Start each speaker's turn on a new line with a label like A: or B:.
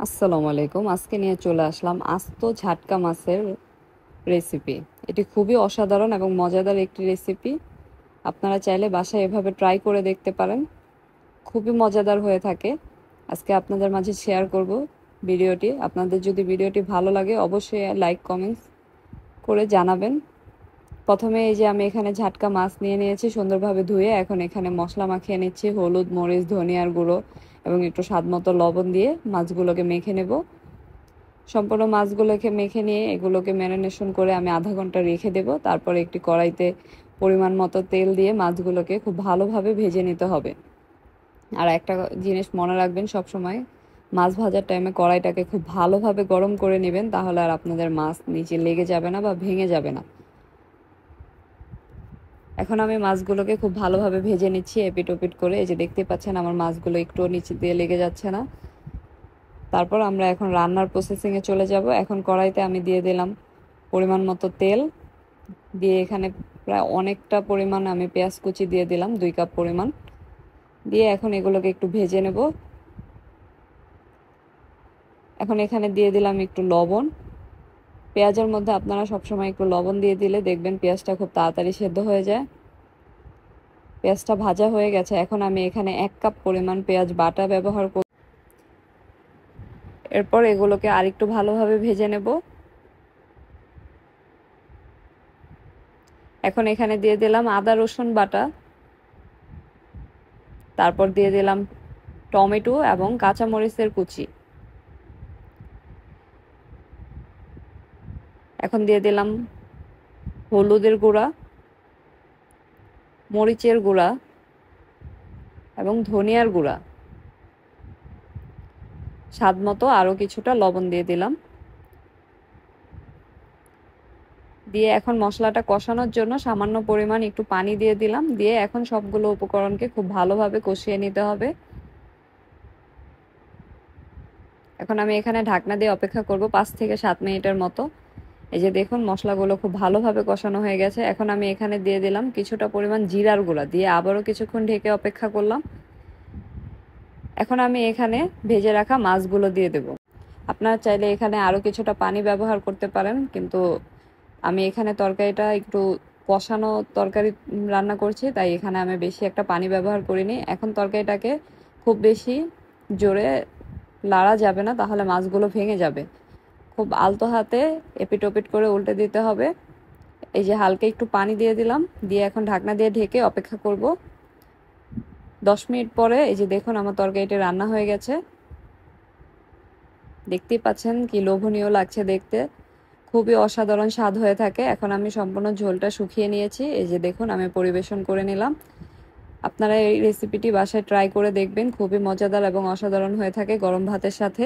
A: আসসালামু আলাইকুম। আজকে নিয়ে চলে আসলাম আস্ত ঝাটকা মাছের রেসিপি। এটি খুবই অসাধারণ এবং মজাদার একটি রেসিপি। আপনারা চাইলে বাসায় এভাবে ট্রাই করে দেখতে পারেন। খুবই মজাদার হয়ে থাকে। আজকে আপনাদের মাঝে শেয়ার করব ভিডিওটি। আপনাদের যদি ভিডিওটি ভালো লাগে অবশ্যই লাইক কমেন্টস করে জানাবেন। প্রথমে এই যে আমি এখানে ঝাটকা মাছ নিয়ে নিয়েছি সুন্দরভাবে ধুয়ে। এখন এখানে মশলা মাখিয়ে নিচ্ছি, হলুদ, মরিচ, ধনিয়ার গুঁড়ো এবং একটু স্বাদমতো লবণ দিয়ে মাছগুলোকে মেখে নেব। সম্পূর্ণ মাছগুলোকে মেখে নিয়ে এগুলোকে ম্যারিনেশন করে আমি আধা ঘন্টা রেখে দেব। তারপর একটি কড়াইতে পরিমাণ মতো তেল দিয়ে মাছগুলোকে খুব ভালোভাবে ভেজে নিতে হবে। আর একটা জিনিস মনে রাখবেন, সব সময় মাছ ভাজার টাইমে কড়াইটাকে খুব ভালোভাবে গরম করে নেবেন, তাহলে আর আপনাদের মাছ নিচে লেগে যাবে না বা ভেঙে যাবে না। এখন আমি মাছগুলোকে খুব ভালোভাবে ভেজে নিচ্ছি এপিট ওপিট করে। এই যে দেখতে পাচ্ছেন আমার মাছগুলো একটু নিচে দিয়ে লেগে যাচ্ছে না। তারপর আমরা এখন রান্নার প্রসেসিংয়ে চলে যাব। এখন কড়াইতে আমি দিয়ে দিলাম পরিমাণ মতো তেল। দিয়ে এখানে প্রায় অনেকটা পরিমাণ আমি পেঁয়াজ কুচি দিয়ে দিলাম, 2 কাপ পরিমাণ। দিয়ে এখন এগুলোকে একটু ভেজে নেব। এখন এখানে দিয়ে দিলাম একটু লবণ। পেঁয়াজের মধ্যে আপনারা সবসময় একটু লবণ দিয়ে দিলে দেখবেন পেঁয়াজটা খুব তাড়াতাড়ি সেদ্ধ হয়ে যায়। পেঁয়াজটা ভাজা হয়ে গেছে। এখন আমি এখানে 1 কাপ পরিমাণ পেঁয়াজ বাটা ব্যবহার করব। এরপর এগুলোকে আরেকটু ভালোভাবে ভেজে নেব। এখন এখানে দিয়ে দিলাম আদা রসুন বাটা। তারপর দিয়ে দিলাম টমেটো এবং কাঁচামরিচের কুচি। এখন দিয়ে দিলাম হলুদের গুঁড়া, মরিচের গুঁড়া এবং ধনিয়ার গুঁড়া। স্বাদ মতো আরও কিছুটা লবণ দিয়ে দিলাম। দিয়ে এখন মশলাটা কষানোর জন্য সামান্য পরিমাণ একটু পানি দিয়ে দিলাম। দিয়ে এখন সবগুলো উপকরণকে খুব ভালোভাবে কষিয়ে নিতে হবে। এখন আমি এখানে ঢাকনা দিয়ে অপেক্ষা করব 5 থেকে 7 মিনিটের মতো। এই যে দেখুন মশলাগুলো খুব ভালোভাবে কষানো হয়ে গেছে। এখন আমি এখানে দিয়ে দিলাম কিছুটা পরিমাণ জিরার গুঁড়া, দিয়ে আবারও কিছুক্ষণ ঢেকে অপেক্ষা করলাম। এখন আমি এখানে ভেজে রাখা মাছগুলো দিয়ে দেব। আপনারা চাইলে এখানে আরও কিছুটা পানি ব্যবহার করতে পারেন, কিন্তু আমি এখানে তরকারিটা একটু কষানো তরকারি রান্না করছি, তাই এখানে আমি বেশি একটা পানি ব্যবহার করিনি। এখন তরকারিটাকে খুব বেশি জোরে লাড়া যাবে না, তাহলে মাছগুলো ভেঙে যাবে। খুব আলতো হাতে এপিট ওপিট করে উল্টে দিতে হবে। এই যে হালকা একটু পানি দিয়ে দিলাম। দিয়ে এখন ঢাকনা দিয়ে ঢেকে অপেক্ষা করব 10 মিনিট পরে। এই যে দেখুন আমার তরকারিটা রান্না হয়ে গেছে। দেখতেই পাচ্ছেন কি লোভনীয় লাগছে দেখতে, খুবই অসাধারণ স্বাদ হয়ে থাকে। এখন আমি সম্পূর্ণ ঝোলটা শুকিয়ে নিয়েছি। এই যে দেখুন আমি পরিবেশন করে নিলাম। আপনারা এই রেসিপিটি বাসায় ট্রাই করে দেখবেন, খুবই মজাদার এবং অসাধারণ হয়ে থাকে গরম ভাতের সাথে।